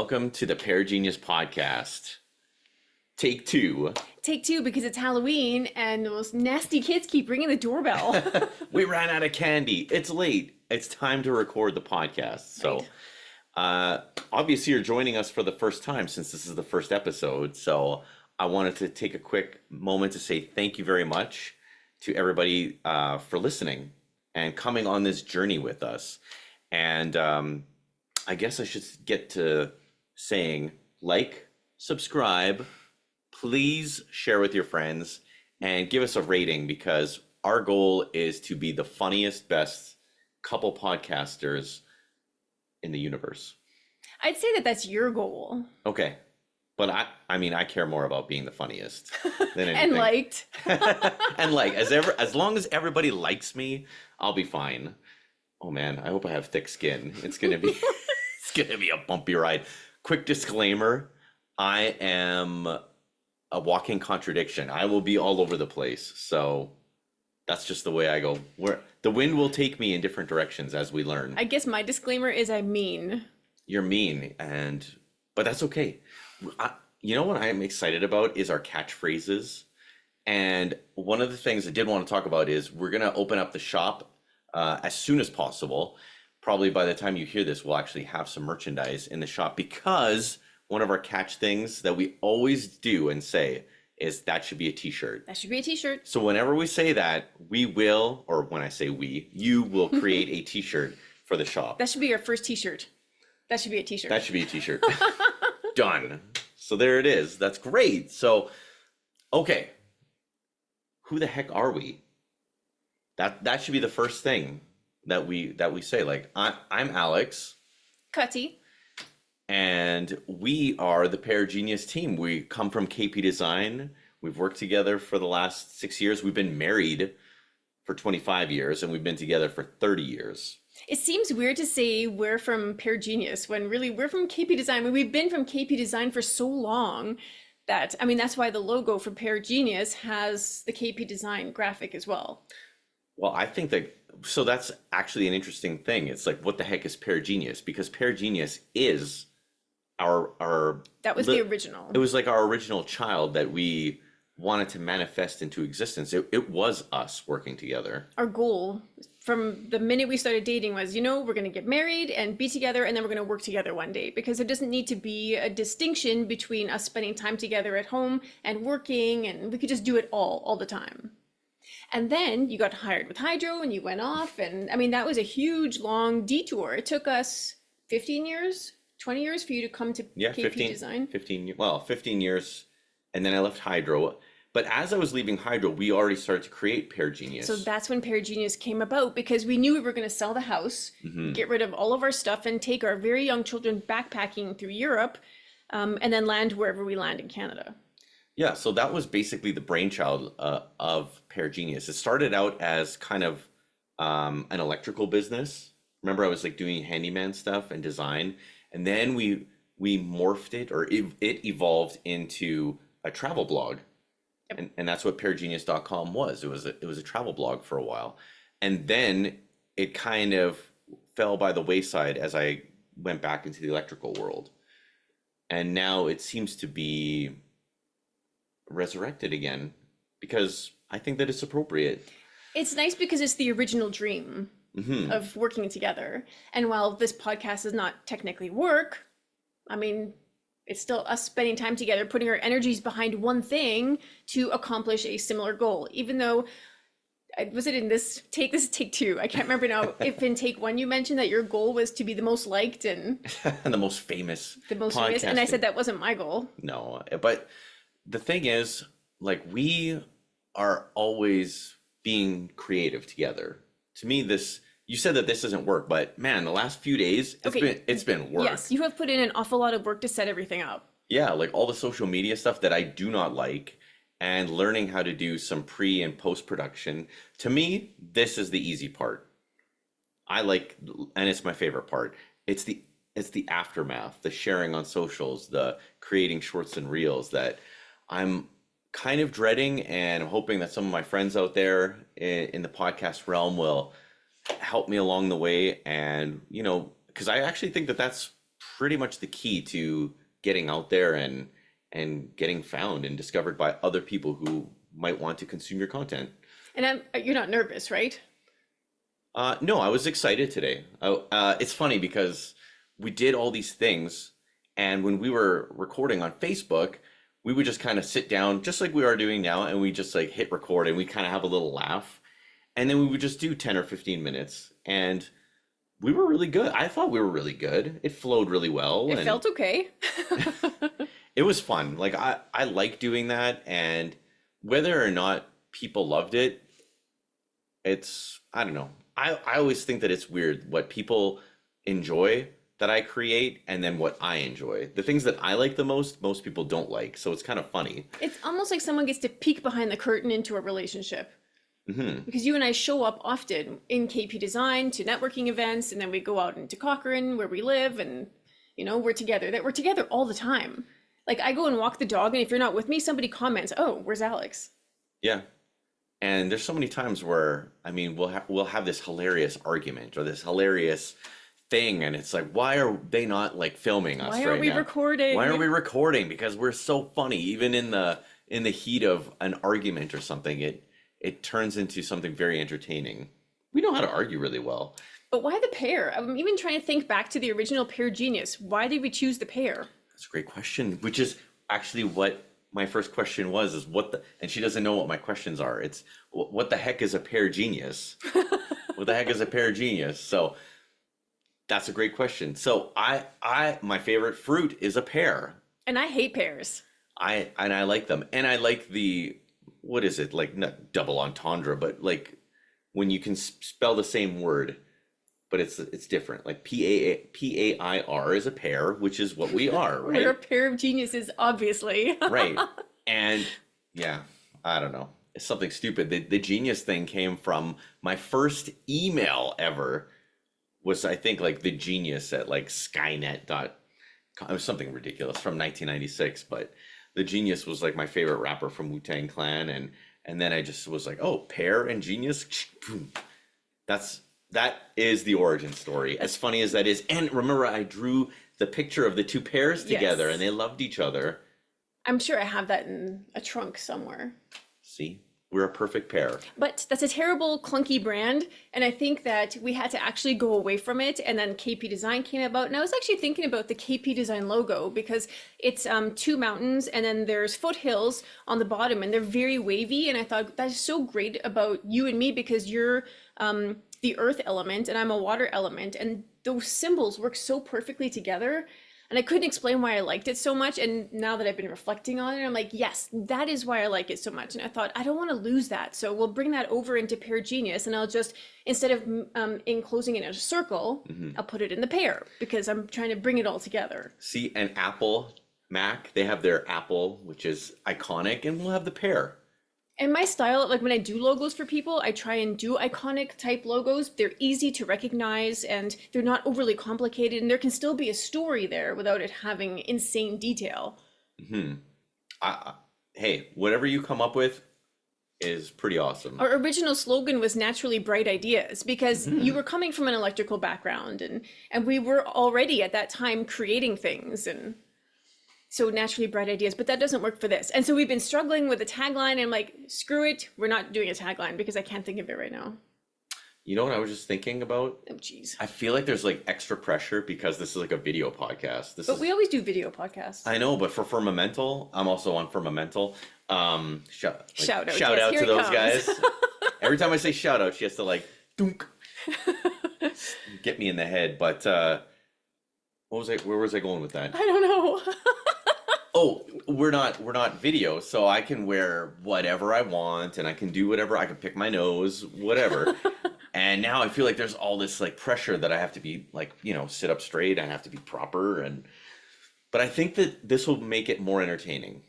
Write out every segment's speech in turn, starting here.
welcome to the Pear Genius podcast. Take two. Take two because it's Halloween and those nasty kids keep ringing the doorbell. We ran out of candy. It's late. It's time to record the podcast. So, obviously you're joining us for the first time since this is the first episode. So I wanted to take a quick moment to say thank you very much to everybody for listening and coming on this journey with us. And I guess I should get to saying like, subscribe, please share with your friends, and give us a rating because our goal is to be the funniest, best couple podcasters in the universe. I'd say that that's your goal. Okay. But I care more about being the funniest than anything. And liked. And as long as everybody likes me, I'll be fine. Oh man, I hope I have thick skin. It's gonna be a bumpy ride. Quick disclaimer, I am a walking contradiction. I will be all over the place. So that's just the way I go. Where the wind will take me in different directions as we learn. I guess my disclaimer is I'm mean. You're mean, but that's okay. You know what I'm excited about is our catchphrases. And one of the things I did want to talk about is we're going to open up the shop as soon as possible. Probably by the time you hear this, we'll actually have some merchandise in the shop because one of our catch things that we always do and say is that should be a t-shirt. That should be a t-shirt. So whenever we say that, we will, or when I say we, you will create a t-shirt for the shop. That should be our first t-shirt. That should be a t-shirt. That should be a t-shirt. Done. So there it is. That's great. So, okay. Who the heck are we? That should be the first thing that we say. Like, I'm Alex. Kati. And we are the Pear Genius team. We come from KP Design. We've worked together for the last 6 years. We've been married for 25 years, and we've been together for 30 years. It seems weird to say we're from Pear Genius when really we're from KP Design. I mean, we've been from KP Design for so long that, I mean, that's why the logo for Pear Genius has the KP Design graphic as well. Well, I think so that's actually an interesting thing. It's like, what the heck is Pear Genius? Because Pear Genius is our that was the original. It was like our original child that we wanted to manifest into existence. It was us working together. Our goal from the minute we started dating was, we're going to get married and be together, and then we're going to work together one day, because there doesn't need to be a distinction between us spending time together at home and working, and we could just do it all the time. And then you got hired with Hydro and you went off, and I mean, that was a huge long detour. It took us 15 years, 20 years for you to come to KP Design. 15 years. And then I left Hydro. But as I was leaving Hydro, we already started to create Pear Genius. So that's when Pear Genius came about, because we knew we were going to sell the house, get rid of all of our stuff, and take our very young children backpacking through Europe, and then land wherever we land in Canada. Yeah, so that was basically the brainchild of Pear Genius. It started out as kind of an electrical business. Remember, I was like doing handyman stuff and design. And then we morphed it, or it evolved into a travel blog. Yep. And that's what peargenius.com was. It was a travel blog for a while. And then it kind of fell by the wayside as I went back into the electrical world. And now it seems to be resurrected again because I think that it's appropriate. It's nice because it's the original dream of working together. And while this podcast is not technically work, I mean, it's still us spending time together, putting our energies behind one thing to accomplish a similar goal. Even though, was it in this take two? I can't remember now. If in take one you mentioned that your goal was to be the most liked and the most famous. And I said that wasn't my goal. No, but the thing is, like, we are always being creative together. To me, you said that this doesn't work, but man, the last few days, it's been work. Yes, you have put in an awful lot of work to set everything up. Yeah, like all the social media stuff that I do not like, and learning how to do some pre and post production. To me, this is the easy part. I like, and it's my favorite part. It's the aftermath, the sharing on socials, the creating shorts and reels that I'm kind of dreading, and hoping that some of my friends out there in the podcast realm will help me along the way. And, because I actually think that that's pretty much the key to getting out there and getting found and discovered by other people who might want to consume your content. And you're not nervous, right? No, I was excited today. It's funny because we did all these things, and when we were recording on Facebook, we would just kind of sit down, just like we are doing now, and we just like hit record, and we kind of have a little laugh, and then we would just do 10 or 15 minutes, and we were really good. I thought we were really good. It flowed really well. It felt okay. It was fun. Like I like doing that, and whether or not people loved it, I don't know. I always think that it's weird what people enjoy that I create and then what I enjoy. The things that I like the most people don't like. So it's kind of funny. It's almost like someone gets to peek behind the curtain into a relationship. Mm-hmm. Because you and I show up often in KP Design to networking events, and then we go out into Cochrane where we live, and we're together. We're together all the time. Like I go and walk the dog, and if you're not with me, somebody comments, "Oh, where's Alex?" Yeah. And there's so many times where, I mean, we'll have this hilarious argument or this hilarious thing, and it's like, why are they not like filming us right now? Why are we recording? Why are we recording? Because we're so funny. Even in the heat of an argument or something, it turns into something very entertaining. We know how to argue really well. But why the pear? I'm even trying to think back to the original Pear Genius. Why did we choose the pear? That's a great question, which is actually what my first question was, is and she doesn't know what my questions are. It's what the heck is a Pear Genius? What the heck is a Pear Genius? So that's a great question. So my favorite fruit is a pear. And I hate pears. I like them. And I like what is it? Like not double entendre, but like when you can spell the same word, but it's different. Like Pair is a pear, which is what we are, right? We're a pair of geniuses, obviously. Right. And yeah, I don't know. It's something stupid. The genius thing came from my first email ever was, I think, like the genius at like Skynet. It was something ridiculous from 1996, but the Genius was like my favorite rapper from Wu-Tang Clan, and then I just was like, oh, Pear and Genius. That is the origin story. As funny as that is. And remember, I drew the picture of the two pears together, and they loved each other. I'm sure I have that in a trunk somewhere. See? We're a perfect pair. But that's a terrible, clunky brand. And I think that we had to actually go away from it. And then KP Design came about. And I was actually thinking about the KP Design logo because it's two mountains and then there's foothills on the bottom and they're very wavy. And I thought that's so great about you and me because you're the earth element and I'm a water element. And those symbols work so perfectly together. And I couldn't explain why I liked it so much. And now that I've been reflecting on it, I'm like, yes, that is why I like it so much. And I thought, I don't want to lose that. So we'll bring that over into Pear Genius. And I'll just, instead of enclosing it in a circle, I'll put it in the pear because I'm trying to bring it all together. See, and Apple, Mac, they have their apple, which is iconic, and we'll have the pear. And my style, like when I do logos for people, I try and do iconic type logos. They're easy to recognize and they're not overly complicated. And there can still be a story there without it having insane detail. Hey, whatever you come up with is pretty awesome. Our original slogan was naturally bright ideas because you were coming from an electrical background and we were already at that time creating things and so naturally bright ideas, but that doesn't work for this. And so we've been struggling with a tagline and I'm like, screw it. We're not doing a tagline because I can't think of it right now. You know what I was just thinking about? Oh, geez. I feel like there's like extra pressure because this is like a video podcast. But we always do video podcasts. I know, but for Firmamental, I'm also on Firmamental. Shout out Yes, to those guys. Every time I say shout out, she has to like dunk, get me in the head. But where was I going with that? I don't know. Oh, we're not video, so I can wear whatever I want and I can do whatever. I can pick my nose, whatever. And now I feel like there's all this like pressure that I have to be like, sit up straight. I have to be proper. But I think that this will make it more entertaining.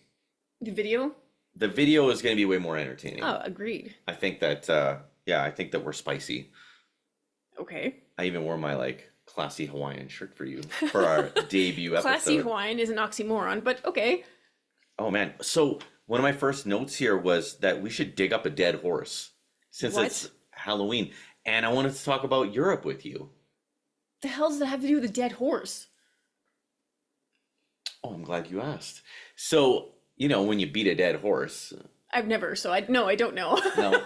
The video? The video is going to be way more entertaining. Oh, agreed. I think that, I think that we're spicy. Okay. I even wore my like classy Hawaiian shirt for you for our debut episode. Classy Hawaiian is an oxymoron, but okay. Oh man. So one of my first notes here was that we should dig up a dead horse since it's Halloween. And I wanted to talk about Europe with you. The hell does that have to do with a dead horse? Oh, I'm glad you asked. So, when you beat a dead horse, I've never, so no, I don't know. no,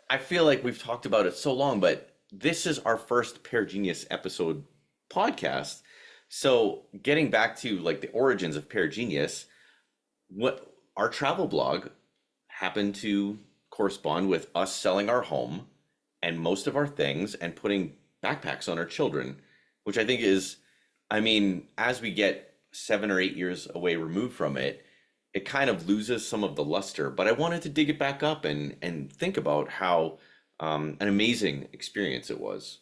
I feel like we've talked about it so long, but this is our first Pear Genius episode podcast. So, getting back to like the origins of Pear Genius, what our travel blog happened to correspond with us selling our home and most of our things and putting backpacks on our children, which I think is, I mean, as we get 7 or 8 years away removed from it, it kind of loses some of the luster. But I wanted to dig it back up and think about how an amazing experience it was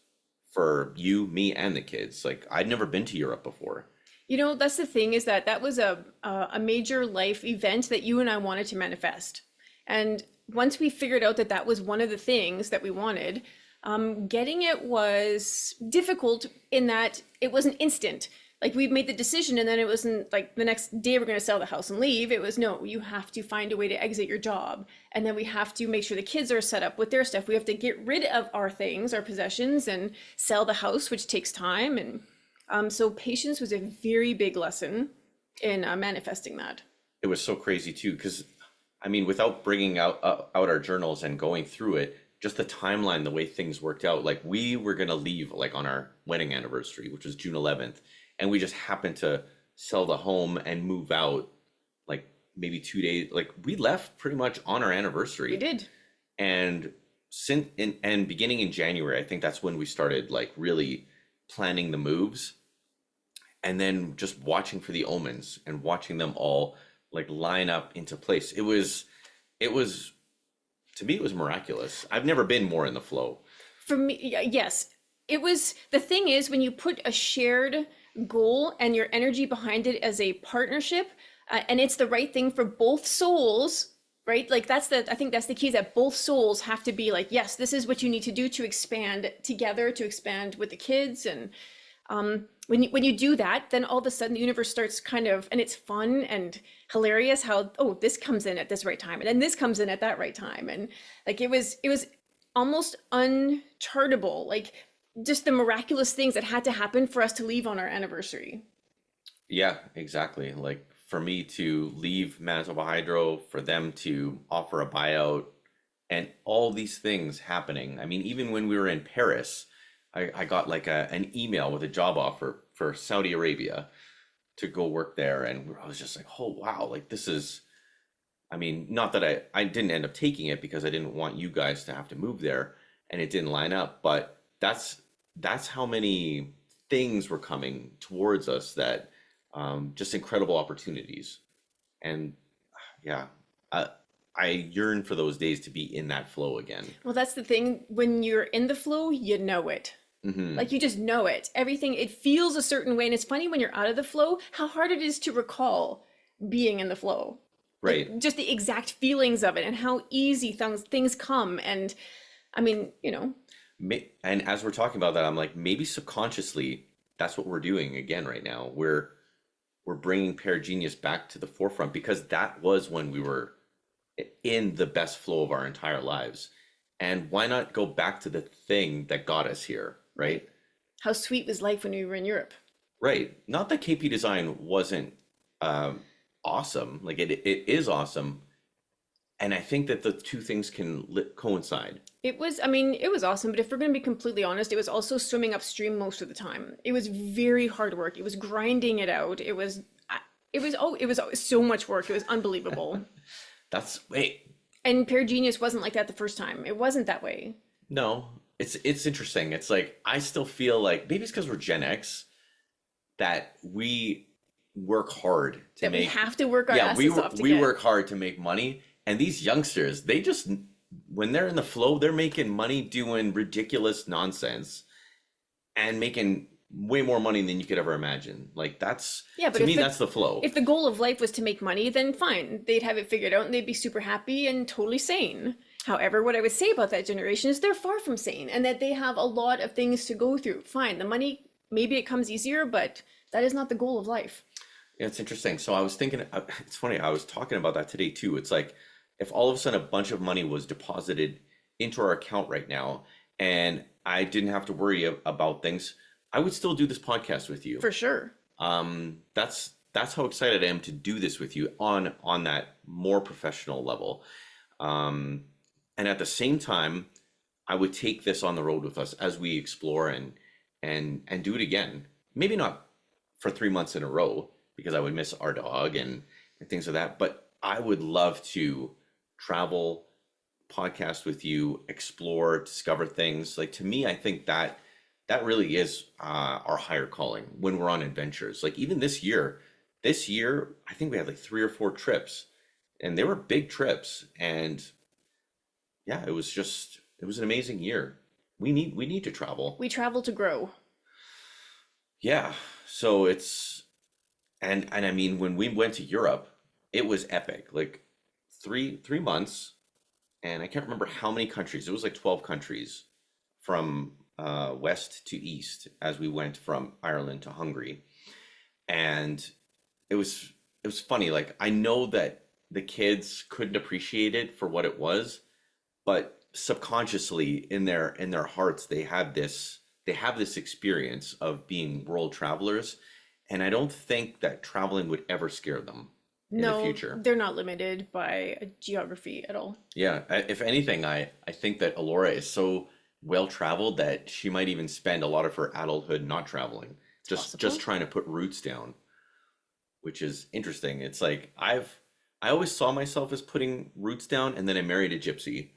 for you, me, and the kids. Like, I'd never been to Europe before. That's the thing, is that was a major life event that you and I wanted to manifest. And once we figured out that that was one of the things that we wanted, getting it was difficult in that it wasn't instant. Like, we made the decision and then it wasn't like the next day we're going to sell the house and leave. It was, no, you have to find a way to exit your job. And then we have to make sure the kids are set up with their stuff. We have to get rid of our things, our possessions, and sell the house, which takes time. And so patience was a very big lesson in manifesting that. It was so crazy too, because I mean, without bringing out our journals and going through it, just the timeline, the way things worked out. Like, we were gonna leave like on our wedding anniversary, which was June 11th, and we just happened to sell the home and move out like maybe 2 days. Like, we left pretty much on our anniversary. We did. And beginning in January, I think that's when we started like really planning the moves, and then just watching for the omens and watching them all like line up into place. It was to me, it was miraculous. I've never been more in the flow. For me, yes. It was, the thing is, when you put a shared goal and your energy behind it as a partnership, and it's the right thing for both souls, right? Like, I think that's the key, is that both souls have to be like, yes, this is what you need to do to expand together, to expand with the kids. And when you do that, then all of a sudden the universe starts kind of, and it's fun and hilarious how, oh, this comes in at this right time, and then this comes in at that right time. And like, it was almost unchartable, like just the miraculous things that had to happen for us to leave on our anniversary. Yeah, exactly. Like, for me to leave Manitoba Hydro, for them to offer a buyout, and all these things happening. I mean, even when we were in Paris, I got like an email with a job offer for Saudi Arabia to go work there. And I was just like, oh, wow, like, this is, I mean, not that I didn't end up taking it because I didn't want you guys to have to move there and it didn't line up. But that's how many things were coming towards us, that just incredible opportunities. And yeah, I yearn for those days to be in that flow again. Well, that's the thing. When you're in the flow, you know it. Like, you just know it. Everything, it feels a certain way. And it's funny when you're out of the flow, how hard it is to recall being in the flow. Right. Like, just the exact feelings of it and how easy things come. And I mean, And as we're talking about that, I'm like, maybe subconsciously, that's what we're doing again right now. We're bringing Pear Genius back to the forefront, because that was when we were in the best flow of our entire lives. And why not go back to the thing that got us here, right? How sweet was life when we were in Europe? Right. Not that KP Design wasn't awesome. Like, it is awesome. And I think that the two things can coincide. It was awesome, but if we're going to be completely honest, it was also swimming upstream most of the time. It was very hard work. It was grinding it out. It was so much work. It was unbelievable. Wait. And Pear Genius wasn't like that the first time. It wasn't that way. No, it's interesting. It's like, I still feel like, maybe it's because we're Gen X, that we work hard to make. We have to work our asses off to we work hard to make money. And these youngsters, they just, when they're in the flow, they're making money doing ridiculous nonsense and making way more money than you could ever imagine. Like, that's, to me, that's the flow. If the goal of life was to make money, then fine. They'd have it figured out and they'd be super happy and totally sane. However, what I would say about that generation is they're far from sane, and that they have a lot of things to go through. Fine, the money, maybe it comes easier, but that is not the goal of life. Yeah, it's interesting. So I was thinking, it's funny, I was talking about that today too. It's like, if all of a sudden a bunch of money was deposited into our account right now, and I didn't have to worry about things, I would still do this podcast with you. For sure. That's that's how excited I am to do this with you on that more professional level. Um, and at the same time, I would take this on the road with us as we explore and do it again. Maybe not for 3 months in a row because I would miss our dog and things like that. But I would love to travel, podcast with you, explore, discover things. Like to me, I think that really is our higher calling when we're on adventures. Like even this year, I think we had like 3 or 4 trips, and they were big trips. And yeah, it was an amazing year. We need to travel. We travel to grow. Yeah. So it's and I mean when we went to Europe, it was epic. Like three months, and I can't remember how many countries. It was like 12 countries from west to east as we went from Ireland to Hungary. And it was it was funny. Like I know that the kids couldn't appreciate it for what it was, but subconsciously in their hearts they have this experience of being world travelers, and I don't think that traveling would ever scare them in the No, future. they're not limited by geography at all. Yeah, if anything, I think that Alora is so well traveled that she might even spend a lot of her adulthood not traveling, It's just possible. trying to put roots down, which is interesting. It's like I always saw myself as putting roots down, and then I married a gypsy.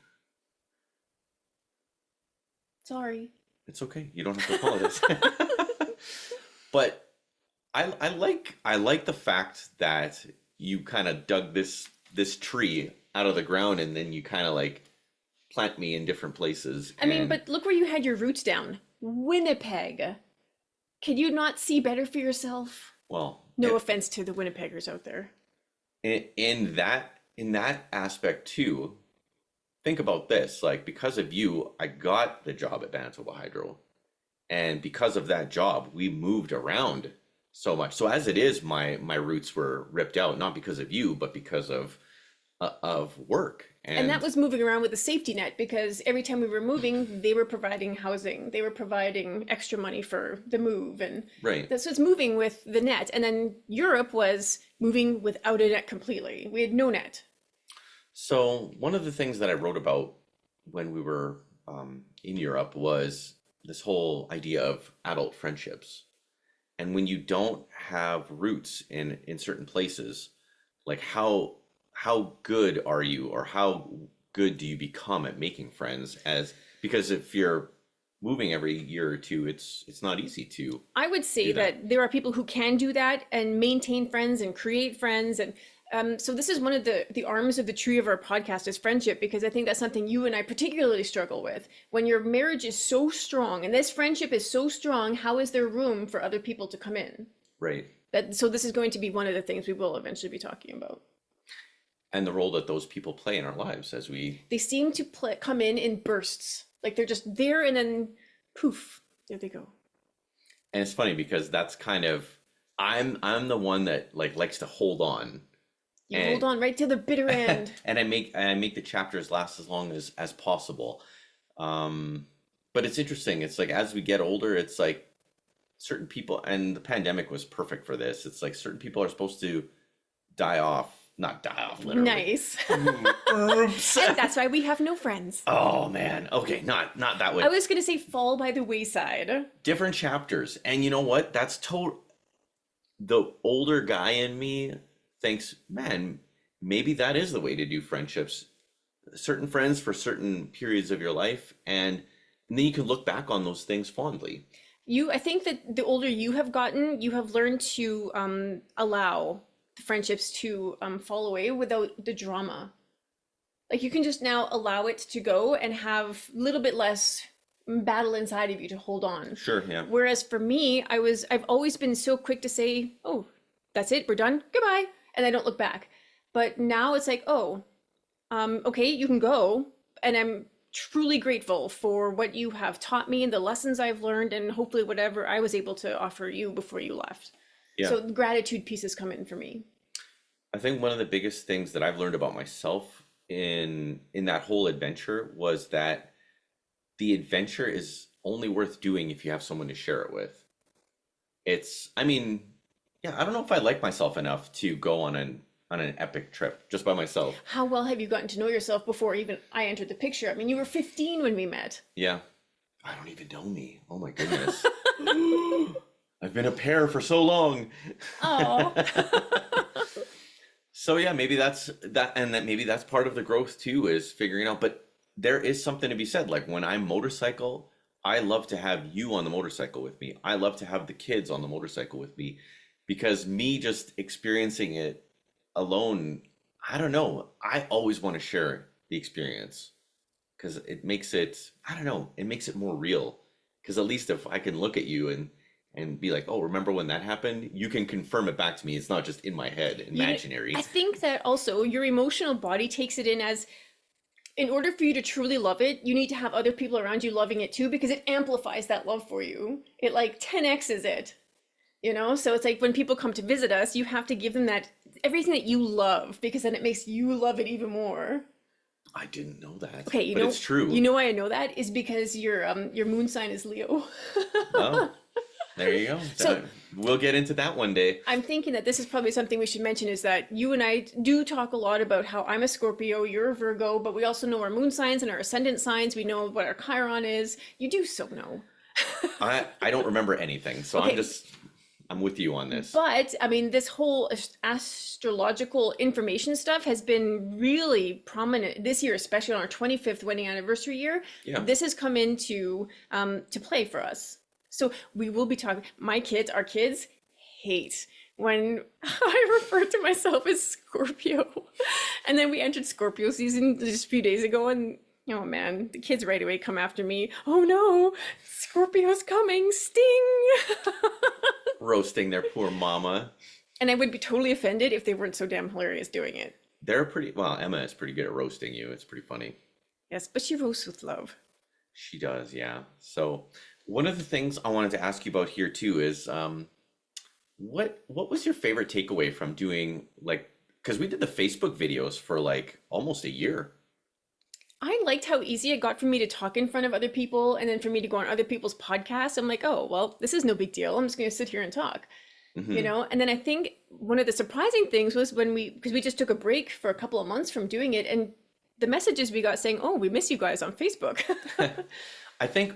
Sorry. It's okay. You don't have to apologize. But I like the fact that you kind of dug this tree out of the ground, and then you kind of like plant me in different places. I mean, And but look where you had your roots down. Winnipeg. Can you not see better for yourself? well, No offense to the Winnipeggers out there. in that aspect too, think about this. Like because of you, I got the job at Manitoba Hydro, and because of that job, we moved around so much. So as it is, my roots were ripped out, not because of you, but because of work. And that And was moving around with a safety net because every time we were moving, they were providing housing. They were providing extra money for the move. And right. that's what's moving with the net. And then Europe was moving without a net completely. We had no net. So one of the things that I wrote about when we were in Europe was this whole idea of adult friendships. And when you don't have roots in certain places, like how good are you, or how good do you become at making friends? As because if you're moving every year or two, it's not easy to I would say do that. that there are people who can do that and maintain friends and create friends. And so this is one of the arms of the tree of our podcast is friendship, because I think that's something you and I particularly struggle with. When your marriage is so strong and this friendship is so strong, how is there room for other people to come in? Right. That so this is going to be one of the things we will eventually be talking about. And the role that those people play in our lives as we They seem to come in bursts, like they're just there and then poof, there they go. and it's funny because that's kind of I'm the one that like likes to hold on. You And hold on right to the bitter end. and I make the chapters last as long as possible. Um, but it's interesting. It's like as we get older, it's like certain people, and the pandemic was perfect for this. It's like certain people are supposed to die off, not die off literally. Nice. Oops. And that's why we have no friends. Oh man. Okay, not that way. I was gonna say fall by the wayside. Different chapters, and you know what? That's total. The older guy in me thinks, man, maybe that is the way to do friendships. Certain friends for certain periods of your life, and then you can look back on those things fondly. I think that the older you have gotten, you have learned to allow the friendships to fall away without the drama. Like you can just now allow it to go and have a little bit less battle inside of you to hold on. Sure, yeah. Whereas for me, I've always been so quick to say, "Oh, that's it, we're done, goodbye," and I don't look back. But now it's like, "Oh, okay, you can go," and I'm truly grateful for what you have taught me and the lessons I've learned, and hopefully whatever I was able to offer you before you left. Yeah. So the gratitude pieces come in for me. I think one of the biggest things that I've learned about myself in that whole adventure was that the adventure is only worth doing if you have someone to share it with. I mean, yeah, I don't know if I like myself enough to go on an epic trip just by myself. How well have you gotten to know yourself before even I entered the picture? I mean, you were 15 when we met. Yeah. I don't even know me. Oh my goodness. I've been a pair for so long. Oh. So yeah, maybe that's that, and that maybe that's part of the growth too, is figuring out. But there is something to be said. Like when I motorcycle, I love to have you on the motorcycle with me. I love to have the kids on the motorcycle with me, because me just experiencing it alone, I don't know. I always want to share the experience because it makes it, I don't know, it makes it more real. Because at least if I can look at you and be like, oh, remember when that happened? You can confirm it back to me. It's not just in my head, imaginary. I think that also your emotional body takes it in as, in order for you to truly love it, you need to have other people around you loving it too, because it amplifies that love for you. It like 10x's it, you know? So it's like when people come to visit us, you have to give them that, everything that you love, because then it makes you love it even more. I didn't know that. Okay, but it's true. You know why I know that is because your moon sign is Leo. Oh, there you go. So we'll get into that one day. I'm thinking that this is probably something we should mention, is that you and I do talk a lot about how I'm a Scorpio, you're a Virgo, but we also know our moon signs and our ascendant signs. We know what our Chiron is. You do so know. I don't remember anything, so Okay. I'm with you on this. But I mean, this whole astrological information stuff has been really prominent this year, especially on our 25th wedding anniversary year. Yeah. This has come into to play for us. So we will be talking. Our kids hate when I refer to myself as Scorpio. And then we entered Scorpio season just a few days ago, and oh man, the kids right away come after me. Oh no, Scorpio's coming, sting. Roasting their poor mama. And I would be totally offended if they weren't so damn hilarious doing it. They're pretty, well, Emma is pretty good at roasting you. It's pretty funny. Yes, but she roasts with love. She does, yeah. So one of the things I wanted to ask you about here too is what was your favorite takeaway from doing, like, because we did the Facebook videos for like almost a year. I liked how easy it got for me to talk in front of other people, and then for me to go on other people's podcasts. I'm like, oh, well, this is no big deal. I'm just going to sit here and talk, you know? And then I think one of the surprising things was when because we just took a break for a couple of months from doing it, and the messages we got saying, oh, we miss you guys on Facebook. I think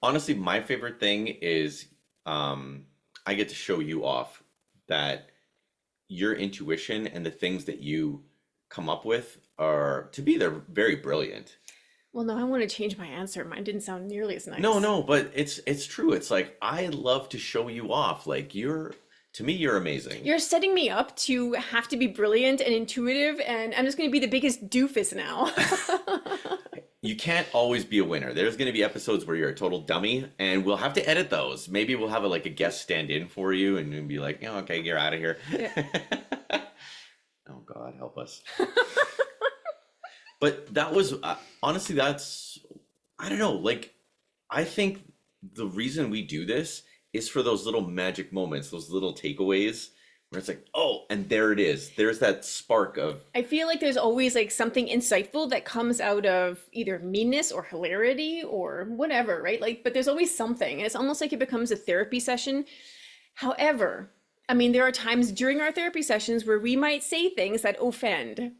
honestly, my favorite thing is I get to show you off that your intuition and the things that you come up with they're very brilliant. Well, no, I want to change my answer. Mine didn't sound nearly as nice. No, but it's true. It's like I love to show you off. Like to me, you're amazing. You're setting me up to have to be brilliant and intuitive, and I'm just going to be the biggest doofus now. You can't always be a winner. There's going to be episodes where you're a total dummy, and we'll have to edit those. Maybe we'll have a guest stand in for you, and you'll be like, oh, okay, you're out of here. Yeah. Oh God, help us. But that was honestly, I don't know. Like, I think the reason we do this is for those little magic moments, those little takeaways where it's like, oh, and there it is. There's that spark of. I feel like there's always like something insightful that comes out of either meanness or hilarity or whatever, right? Like, but there's always something. And it's almost like it becomes a therapy session. However, I mean, there are times during our therapy sessions where we might say things that offend.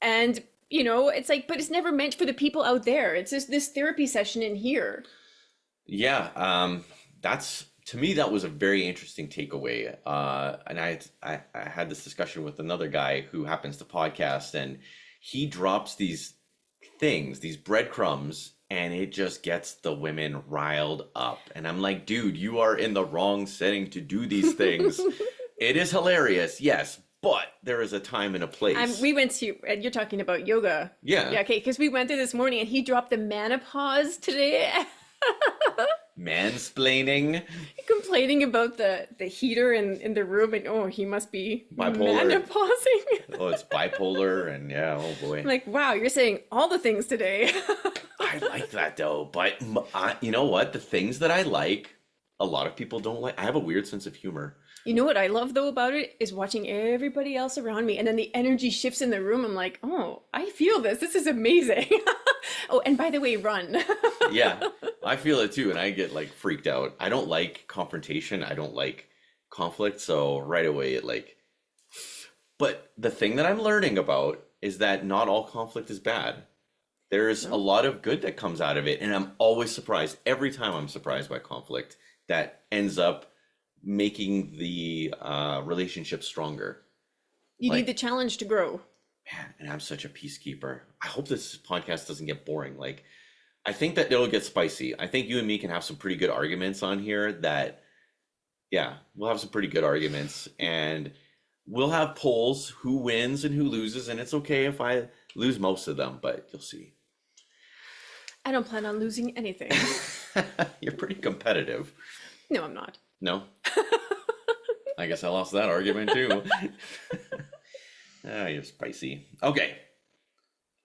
And, you know, it's like, but it's never meant for the people out there. It's just this therapy session in here. Yeah, to me, that was a very interesting takeaway. And I had this discussion with another guy who happens to podcast, and he drops these things, these breadcrumbs, and it just gets the women riled up. And I'm like, dude, you are in the wrong setting to do these things. It is hilarious, yes, but there is a time and a place. We went to, and you're talking about yoga. Yeah. Yeah, okay, because we went there this morning and he dropped the menopause today. Mansplaining. Complaining about the heater in the room, and oh, he must be Bipolar. menopausing. Oh, it's bipolar, and yeah, oh boy. I'm like, wow, you're saying all the things today. I like that though, but you know what? The things that I like, a lot of people don't like. I have a weird sense of humor. You know what I love though about it is watching everybody else around me, and then the energy shifts in the room. I'm like, oh, I feel this. This is amazing. Oh, and by the way, run. Yeah, I feel it too, and I get like freaked out. I don't like confrontation. I don't like conflict, so right away it like. But the thing that I'm learning about is that not all conflict is bad. There's a No? lot of good that comes out of it, and I'm always surprised. Every time I'm surprised by conflict that ends up making the relationship stronger. You Like, need the challenge to grow. man, and I'm such a peacekeeper. I hope this podcast doesn't get boring. Like, I think that it'll get spicy. I think you and me can have some pretty good arguments on here that, yeah, we'll have some pretty good arguments, and we'll have polls who wins and who loses, and it's okay if I lose most of them, but you'll see. I don't plan on losing anything. You're pretty competitive. No, I'm not. No? I guess I lost that argument too. Ah, you're spicy. Okay.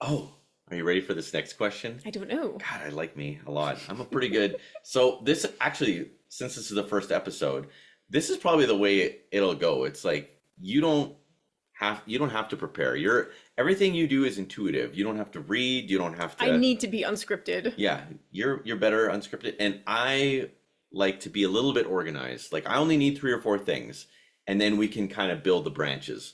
Oh, are you ready for this next question? I don't know. God, I like me a lot. I'm a pretty good. So this actually, since this is the first episode, this is probably the way it'll go. It's like you don't have to prepare. Everything you do is intuitive. You don't have to read. You don't have to. I need to be unscripted. Yeah, you're better unscripted, and I like to be a little bit organized. Like I only need 3 or 4 things, and then we can kind of build the branches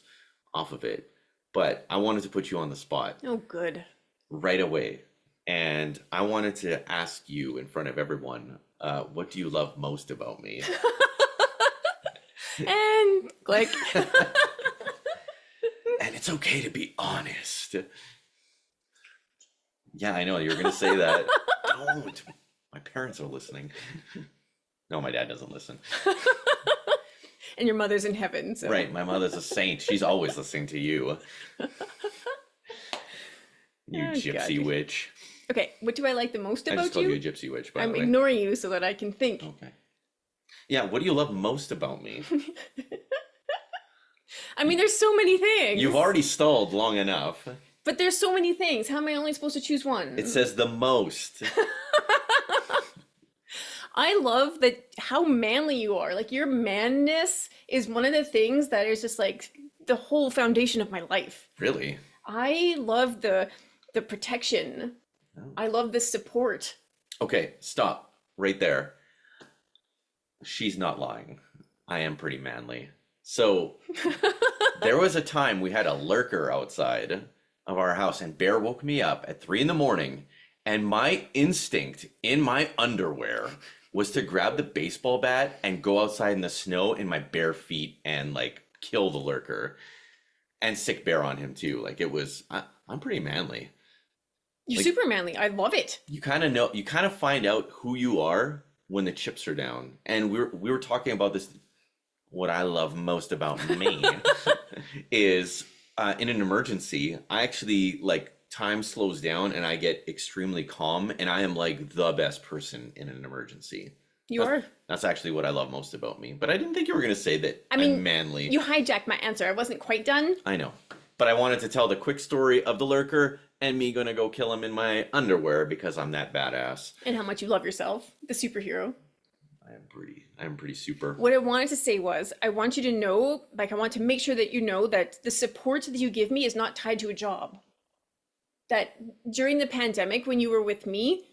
off of it. But I wanted to put you on the spot Oh, good. right away, and I wanted to ask you in front of everyone, what do you love most about me? And click. And it's okay to be honest. Yeah, I know you're gonna say that. Don't. My parents are listening. No, my dad doesn't listen. And your mother's in heaven. So. Right, my mother's a saint. She's always listening to you. You Oh, gypsy God. witch. Okay, what do I like the most I just about called you you? a gypsy witch, by I'm the way. ignoring you so that I can think. Okay. Yeah, what do you love most about me? I mean, there's so many things. You've already stalled long enough. But there's so many things. How am I only supposed to choose one? It says the most. I love that how manly you are. Like your manness is one of the things that is just like the whole foundation of my life. Really? I love the protection. Oh. I love the support. Okay, stop right there. She's not lying. I am pretty manly. So there was a time we had a lurker outside of our house, and Bear woke me up at 3 a.m, and my instinct in my underwear was to grab the baseball bat and go outside in the snow in my bare feet and like kill the lurker and sick Bear on him too. Like it was, I'm pretty manly. You're Like- super manly. I love it. You kind of find out who you are when the chips are down. And we were talking about this. What I love most about me is in an emergency, I actually like time slows down and I get extremely calm, and I am like the best person in an emergency. You are. That's actually what I love most about me. But I didn't think you were going to say that I mean, I'm manly. You hijacked my answer. I wasn't quite done. I know. But I wanted to tell the quick story of the lurker and me going to go kill him in my underwear because I'm that badass. And how much you love yourself, the superhero. I'm pretty super. What I wanted to say was, I want you to know, like, I want to make sure that you know that the support that you give me is not tied to a job. That during the pandemic, when you were with me,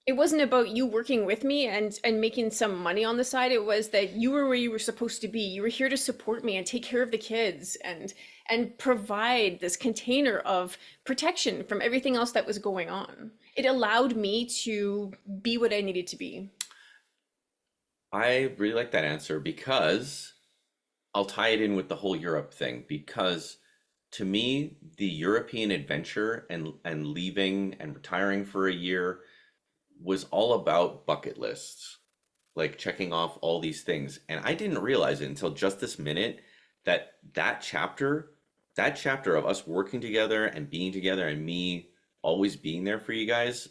it wasn't about you working with me and making some money on the side. It was that you were where you were supposed to be. You were here to support me and take care of the kids and provide this container of protection from everything else that was going on. It allowed me to be what I needed to be. I really like that answer because I'll tie it in with the whole Europe thing, because to me, the European adventure and leaving and retiring for a year was all about bucket lists, like checking off all these things. And I didn't realize it until just this minute that chapter of us working together and being together and me always being there for you guys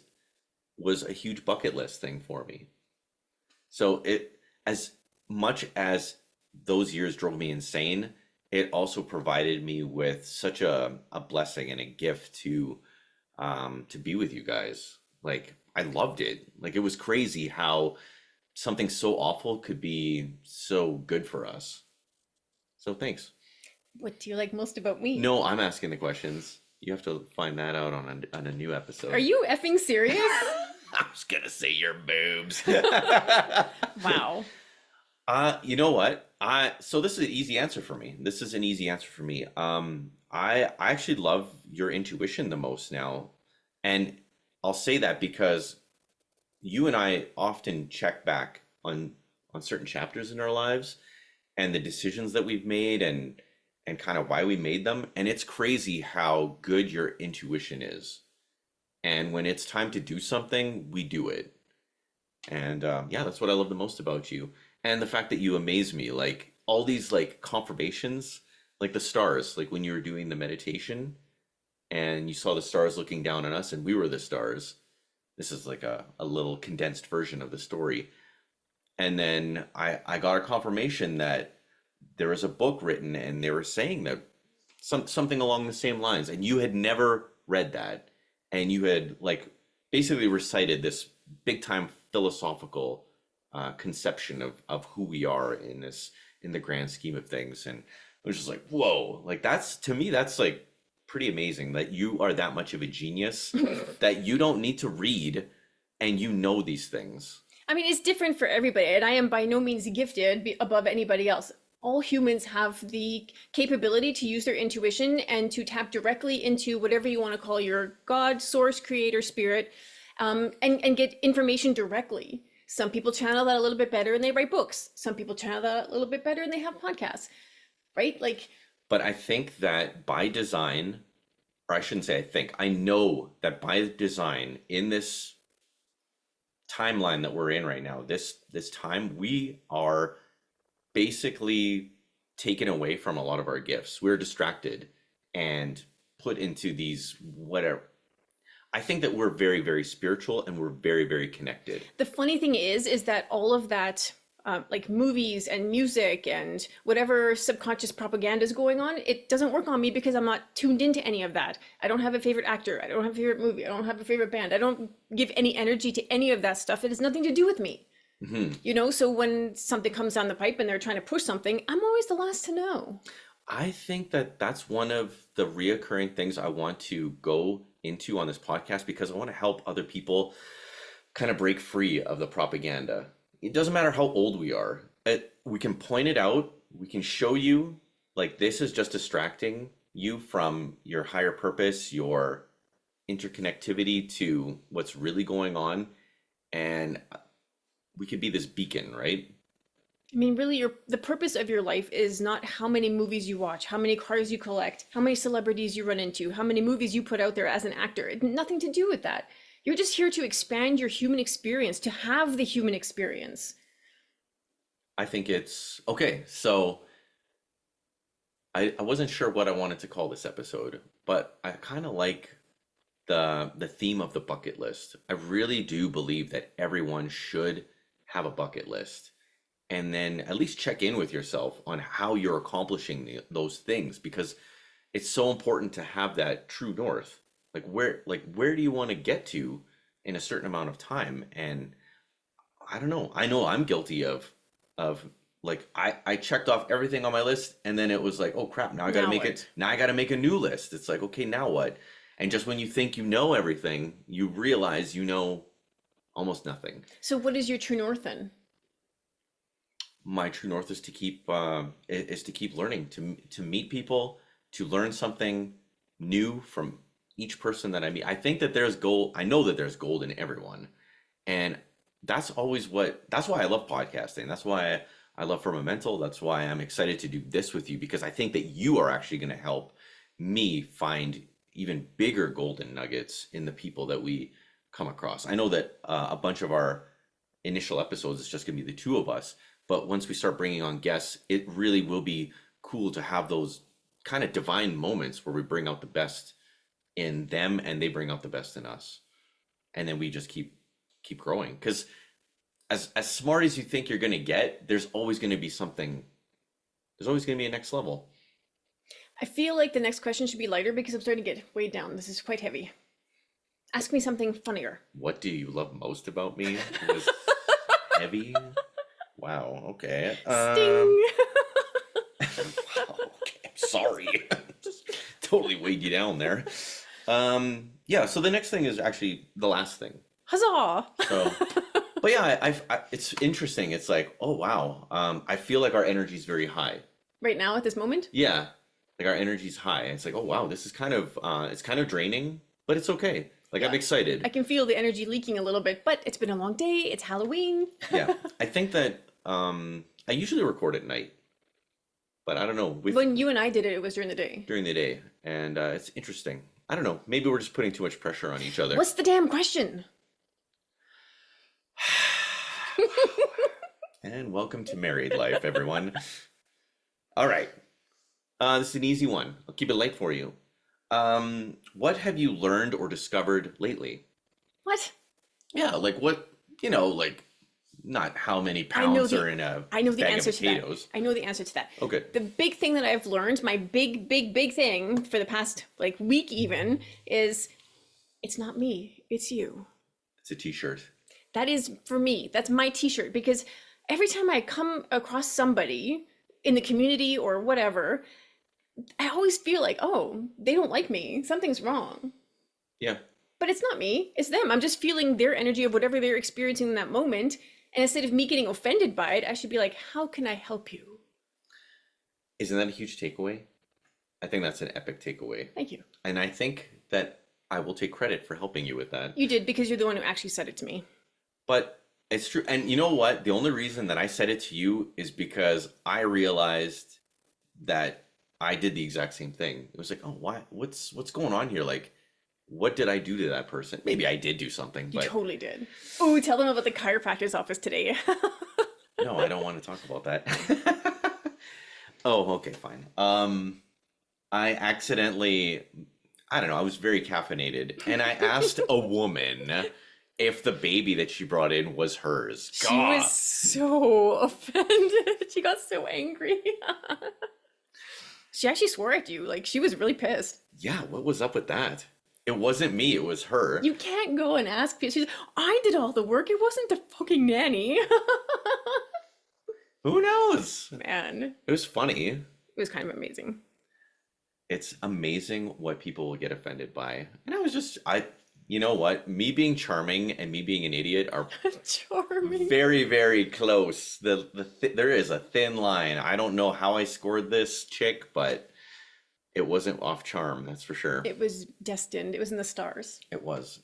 was a huge bucket list thing for me. So it, as much as those years drove me insane, it also provided me with such a blessing and a gift to be with you guys. Like I loved it. Like it was crazy how something so awful could be so good for us. So thanks. What do you like most about me? No, I'm asking the questions. You have to find that out on a new episode. Are you effing serious? I was gonna say your boobs. Wow. You know what? So this is an easy answer for me. This is an easy answer for me. I actually love your intuition the most now. And I'll say that because you and I often check back on certain chapters in our lives and the decisions that we've made and kind of why we made them. And it's crazy how good your intuition is. And when it's time to do something, we do it. And yeah, that's what I love the most about you. And the fact that you amaze me, like all these like confirmations, like the stars, like when you were doing the meditation and you saw the stars looking down on us and we were the stars. This is like a little condensed version of the story. And then I got a confirmation that there was a book written and they were saying that something along the same lines. And you had never read that. And you had like basically recited this big time philosophical conception of who we are in this, in the grand scheme of things. And it was just like, whoa, like that's, to me, that's like pretty amazing that you are that much of a genius that you don't need to read and you know these things. I mean, it's different for everybody, and I am by no means gifted above anybody else. All humans have the capability to use their intuition and to tap directly into whatever you want to call your God, source, creator, spirit, and get information directly. Some people channel that a little bit better and they write books. Some people channel that a little bit better and they have podcasts, right? Like, but I think that by design, or I shouldn't say I think, I know that by design in this timeline that we're in right now, this time, we are basically taken away from a lot of our gifts. We're distracted and put into these whatever. I think that we're very, very spiritual and we're very, very connected. the funny thing is that all of that, like movies and music and whatever subconscious propaganda is going on, it doesn't work on me because I'm not tuned into any of that. I don't have a favorite actor. I don't have a favorite movie. I don't have a favorite band. I don't give any energy to any of that stuff. It has nothing to do with me. Mm-hmm. You know, so when something comes down the pipe and they're trying to push something, I'm always the last to know. I think that that's one of the reoccurring things I want to go into on this podcast because I want to help other people kind of break free of the propaganda. It doesn't matter how old we are. We can point it out. We can show you like this is just distracting you from your higher purpose, your interconnectivity to what's really going on. And we could be this beacon, right? I mean, really, the purpose of your life is not how many movies you watch, how many cars you collect, how many celebrities you run into, how many movies you put out there as an actor. It, nothing to do with that. You're just here to expand your human experience, to have the human experience. I think it's okay. So I wasn't sure what I wanted to call this episode, but I kind of like the theme of the bucket list. I really do believe that everyone should have a bucket list and then at least check in with yourself on how you're accomplishing those things because it's so important to have that true north. Like where do you want to get to in a certain amount of time? And I don't know. I know I'm guilty of like I checked off everything on my list and then it was like, oh crap, now I gotta Now make what? it now I gotta make a new list. It's like, okay, now what? And just when you think you know everything, you realize you know almost nothing. So what is your true north then? My true north is to keep learning, to meet people, to learn something new from each person that I meet. I think that there's gold. I know that there's gold in everyone, and that's why I love podcasting. That's why I love Firmamental. That's why I'm excited to do this with you because I think that you are actually going to help me find even bigger golden nuggets in the people that we come across. I know that a bunch of our initial episodes is just going to be the two of us, but once we start bringing on guests, it really will be cool to have those kind of divine moments where we bring out the best in them and they bring out the best in us, and then we just keep growing. Because as smart as you think you're going to get, there's always going to be something. There's always going to be a next level. I feel like the next question should be lighter because I'm starting to get weighed down. This is quite heavy. Ask me something funnier. What do you love most about me? It was heavy. Wow. Okay. Sting. Wow, okay. I'm sorry. Just totally weighed you down there. Yeah. So the next thing is actually the last thing. Huzzah! So But yeah, it's interesting. It's like, oh wow, I feel like our energy is very high. Right now at this moment? Yeah, like our energy's high. It's like, oh wow, this is kind of it's kind of draining, but it's okay. Like I'm Yeah. I excited. can feel the energy leaking a little bit, but it's been a long day. It's Halloween. Yeah, I think that I usually record at night, but I don't know with When you and I did it, it was during the day. during the day, and it's interesting. I don't know. Maybe we're just putting too much pressure on each other. What's the damn question? And welcome to married life, everyone. All right. This is an easy one. I'll keep it light for you. What have you learned or discovered lately? What? Yeah, like what, like not how many I know pounds the- are in a I know the bag answer of to that. potatoes. I know the answer to that. Okay. The big thing that I've learned, my big thing for the past week even, is it's not me, it's you. It's a t-shirt. That is for me. That's my t-shirt because every time I come across somebody in the community or whatever, I always feel like, oh, they don't like me. Something's wrong. Yeah. But it's not me, it's them. I'm just feeling their energy of whatever they're experiencing in that moment. And instead of me getting offended by it, I should be like, how can I help you? Isn't that a huge takeaway? I think that's an epic takeaway. Thank you. And I think that I will take credit for helping you with that. You did because you're the one who actually said it to me. But it's true. And you know what? The only reason that I said it to you is because I realized that I did the exact same thing. It was like, oh, why? What's going on here? Like, what did I do to that person? Maybe I did do something, You but totally did. Oh, tell them about the chiropractor's office today. no, I don't want to talk about that. Oh, okay, fine. I accidentally, I don't know, I was very caffeinated, and I asked a woman if the baby that she brought in was hers. She was so offended. She got so angry. She actually swore at you. Like, she was really pissed. Yeah, what was up with that? It wasn't me, it was her. You can't go and ask people. She's like, I did all the work. It wasn't the fucking nanny. Who knows? Man, It was funny. it was kind of amazing. It's amazing what people will get offended by. And I was just, you know what? Me being charming and me being an idiot are Charming. very, very close. There is a thin line. I don't know how I scored this chick, but it wasn't off charm, that's for sure. It was destined. It was in the stars. It was.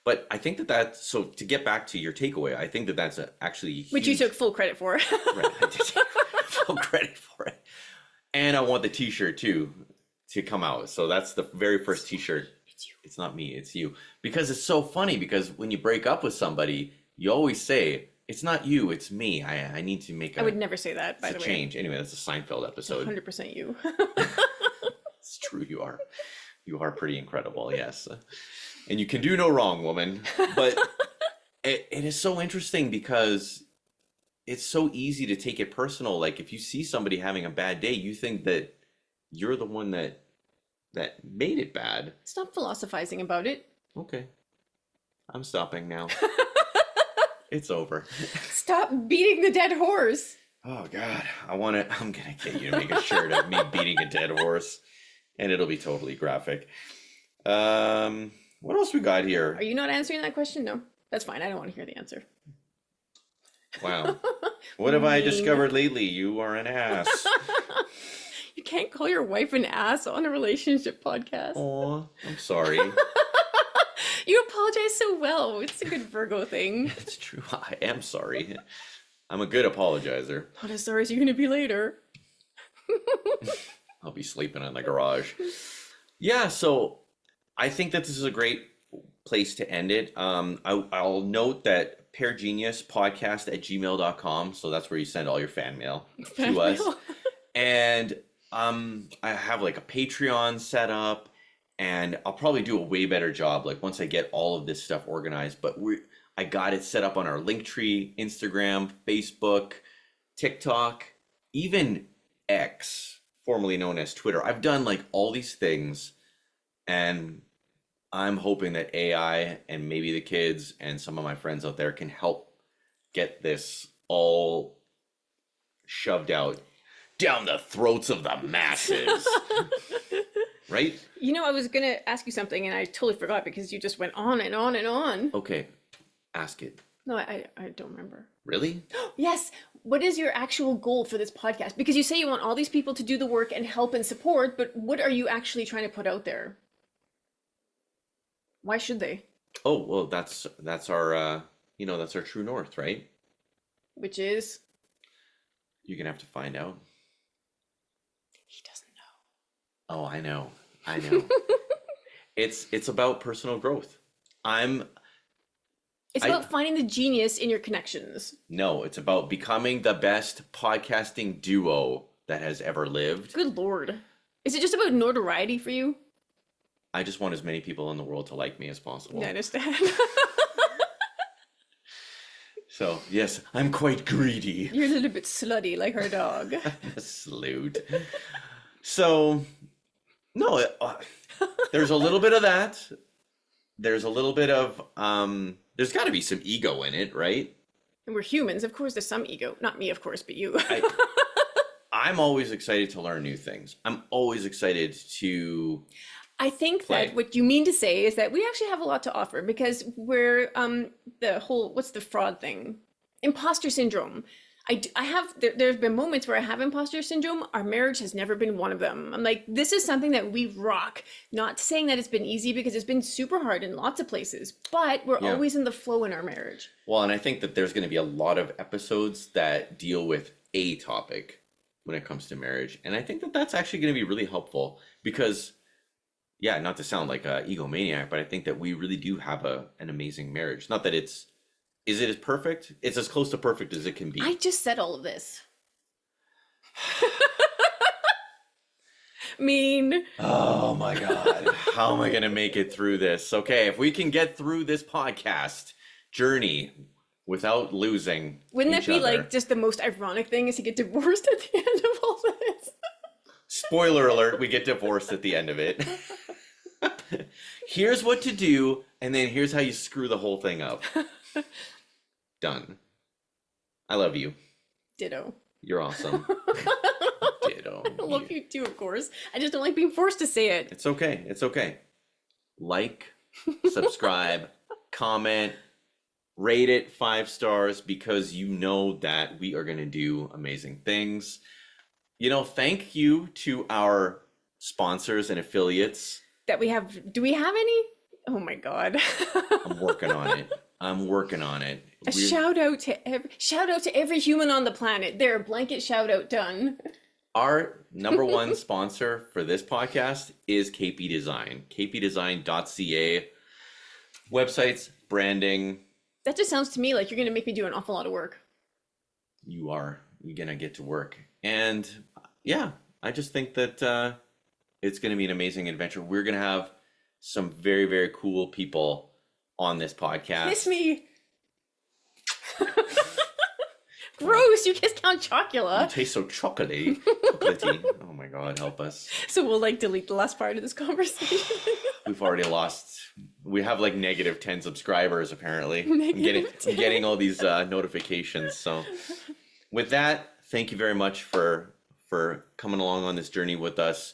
But I think so to get back to your takeaway, I think that's actually Which you took full credit for. Right, I did take full credit for it. And I want the t-shirt too to come out. So that's the very first t-shirt. It's not me, it's you. Because it's so funny because when you break up with somebody, you always say, it's not you, it's me. I need to make I would never say that, by the way. change. Anyway, that's a Seinfeld episode. 100% you. It's true, you are. You are pretty incredible, yes. And you can do no wrong, woman. But it is so interesting because it's so easy to take it personal. Like if you see somebody having a bad day, you think that you're the one that made it bad. Stop philosophizing about it. Okay. I'm stopping now. It's over. Stop beating the dead horse. Oh God. I'm gonna get you to make a shirt of me beating a dead horse. And it'll be totally graphic. What else we got here? Are you not answering that question? No. That's fine. I don't want to hear the answer. Wow. What have I Mean. discovered lately? You are an ass. You can't call your wife an ass on a relationship podcast. Aw, I'm sorry. You apologize so well. It's a good Virgo thing. It's true. I am sorry. I'm a good apologizer. Not as sorry as you're going to be later. I'll be sleeping in the garage. Yeah, so I think that this is a great place to end it. I'll note that Pear Genius podcast at gmail.com. So that's where you send all your fan mail to us. And I have like a Patreon set up, and I'll probably do a way better job like once I get all of this stuff organized. But I got it set up on our Linktree, Instagram, Facebook, TikTok, even X, formerly known as Twitter. I've done like all these things, and I'm hoping that AI and maybe the kids and some of my friends out there can help get this all shoved out down the throats of the masses. Right? You know, I was going to ask you something and I totally forgot because you just went on and on and on. Okay, ask it. No, I don't remember. Really? Yes. What is your actual goal for this podcast? Because you say you want all these people to do the work and help and support, but what are you actually trying to put out there? Why should they? Oh, well, that's our that's our true north, right? Which is, You're gonna have to find out. he doesn't Oh, I know. I know. It's about personal growth. I'm It's I about finding the genius in your connections. No, it's about becoming the best podcasting duo that has ever lived. Good Lord. Is it just about notoriety for you? I just want as many people in the world to like me as possible. I understand. So, yes, I'm quite greedy. You're a little bit slutty like our dog. A sloot. So, no, there's a little bit of that. There's a little bit of, there's got to be some ego in it, right? And we're humans. Of course, there's some ego. Not me, of course, but you. I'm always excited to learn new things. I'm always excited to I think play. that what you mean to say is that we actually have a lot to offer because we're the whole, what's the fraud thing? Imposter syndrome. I have, there's been moments where I have imposter syndrome. Our marriage has never been one of them. I'm like, this is something that we rock. Not saying that it's been easy because it's been super hard in lots of places, but we're Yeah. always in the flow in our marriage. Well, and I think that there's going to be a lot of episodes that deal with a topic when it comes to marriage. And I think that that's actually going to be really helpful because, yeah, not to sound like a egomaniac, but I think that we really do have an amazing marriage. Not that is it as perfect? It's as close to perfect as it can be. I just said all of this. Mean. Oh my God. How am I going to make it through this? Okay, if we can get through this podcast journey without losing Wouldn't each that be other. like just the most ironic thing is to get divorced at the end of all this? Spoiler alert, we get divorced at the end of it. Here's what to do, and then here's how you screw the whole thing up. Done. I love you. Ditto. You're awesome. Ditto. I love you too, of course. I just don't like being forced to say it. It's okay. It's okay. Like, subscribe, comment, rate it 5 stars because you know that we are going to do amazing things. Thank you to our sponsors and affiliates. That we have. Do we have any? Oh my God. I'm working on it. A shout out to every human on the planet. There, blanket shout out done. Our number one sponsor for this podcast is KP Design. kpdesign.ca. Websites, branding. That just sounds to me like you're going to make me do an awful lot of work. You're going to get to work. And yeah, I just think that it's going to be an amazing adventure. We're going to have some very, very cool people on this podcast. Kiss me. Gross, you kissed Count Chocula. You taste so chocolatey. Oh my God, help us. So we'll delete the last part of this conversation. We've already lost. We have like negative 10 subscribers apparently. I'm getting all these notifications. So with that, thank you very much for coming along on this journey with us.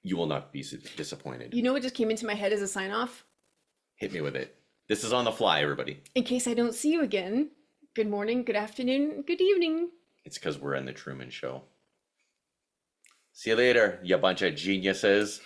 You will not be disappointed. You know what just came into my head as a sign off? Hit me with it. This is on the fly, everybody. In case I don't see you again, good morning, good afternoon, good evening. It's because we're in the Truman Show. See you later, you bunch of geniuses.